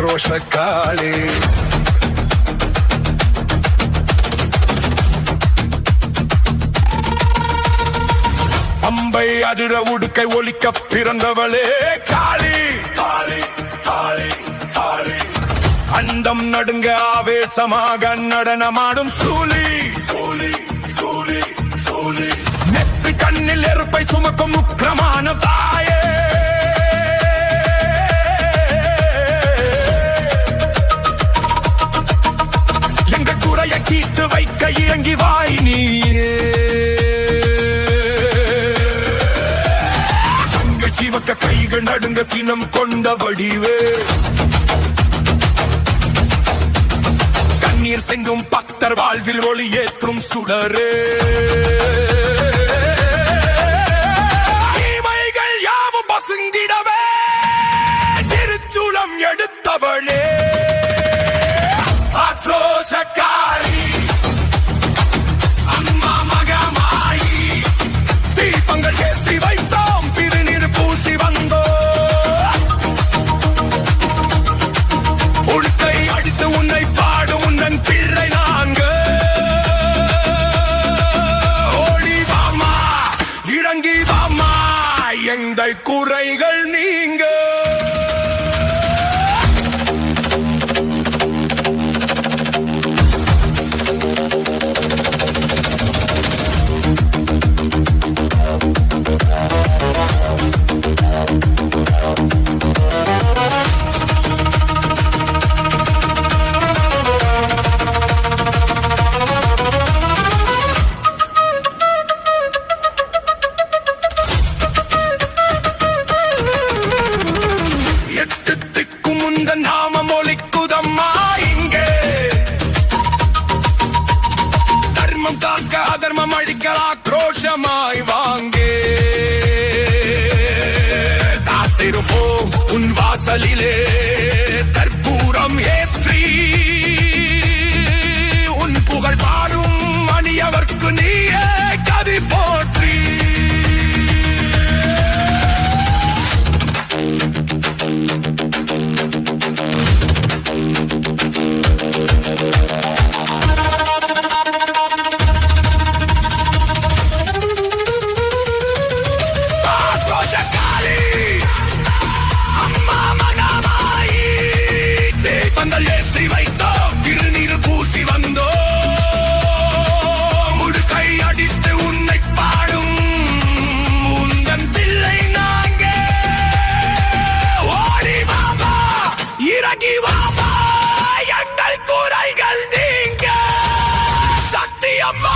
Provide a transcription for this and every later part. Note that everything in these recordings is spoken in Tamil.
ஆக்ரோஷக்காளி அம்பை அதிர உடுக்கை ஒலிக்க பிறந்தவளே காளி காளி காளி காளி அண்டம் நடுங்க ஆவேசமாக நடனமாடும் சூலி சூலி சூலி சூலி நெற்றி கண்ணில் எருப்பை சுமக்கும் உக்கிரமான தாயே எங்க குறைய கீத்து வைக்க இறங்கி வாய் நீரே சிவக்க கைகள் நடுங்க சினம் கொண்ட வடிவே கண்ணீர் செங்கும் பக்தர் வாழ்வில் ஒளி ஏற்றும் சுடரே தீமைகள் யாவும் பசுங்கிடவே திருச்சூலம் எடுத்தவளே ஆக்ரோஷக்காரி அம்மா மகமாயி தீபங்கள் ஏற்றி வைத்தோம் திருநீர் பூசி வந்தோ உடுக்கை அடித்து உன்னை பாடும் உன்னன் பிள்ளை நாங்க ஓடி வாமா இறங்கி வாமா எங்கள் குறைகள் நீங்க நாமம் ஒலிக்குதம்மா இங்கே தர்மம் காக்க அதர்மம் அழிக்க ஆக்ரோஷமாய் வாங்கே காத்திருப்போம் உன் வாசலிலே கற்பூரம் ஏற்றி உன் புகழ் பாடும் அணியவர்க்கு நீயே கதி போற்றி ஏற்றி வைத்தோம் திருநீர் பூசி வந்தோ முடுக்கை அடித்து உன்னை பாடும் உந்தன் பிள்ளை நாங்க ஓடி வாமா இறங்கி வாமா எங்கள் குறைகள் நீங்க சக்தி அம்மா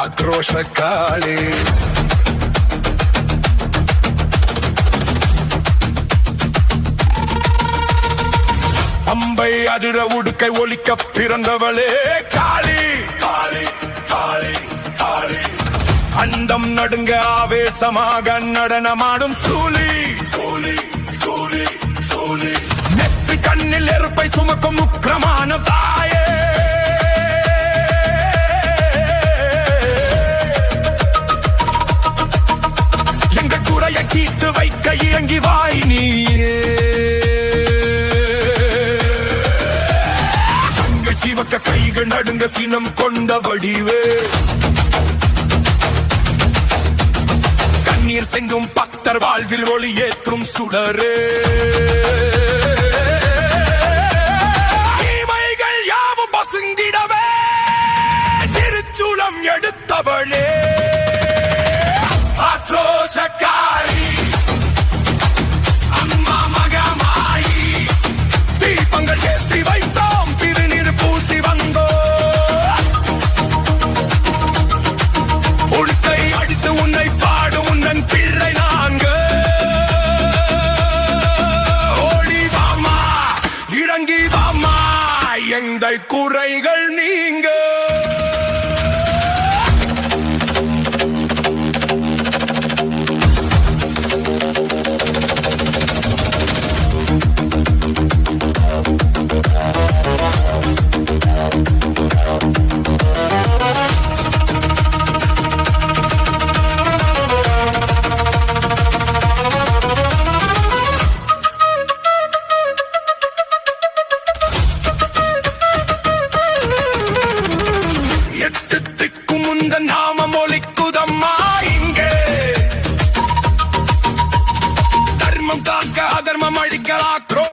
ஆக்ரோஷக்காளி அம்பை அதிர உடுக்கை ஒலிக்க பிறந்தவளே காளி காளி காளி காளி அண்டம் நடுங்க ஆவேசமாக நடனமாடும் சூலி சூலி சூலி சூலி நெற்றி கண்ணில் எருப்பை சுமக்கும் உக்கிரமான தாயே கீத்து வைக்க இறங்கி வாய் நீரே தங்க சிவக்க கைகள் நடுங்க சினம் கொண்ட வடிவே கண்ணீர் செங்கும் பக்தர் வாழ்வில் ஒளி ஏற்றும் சுடரே தீமைகள் யாவும் பசுங்கிடவே வாழ்க்கை குறைகள் நீங்க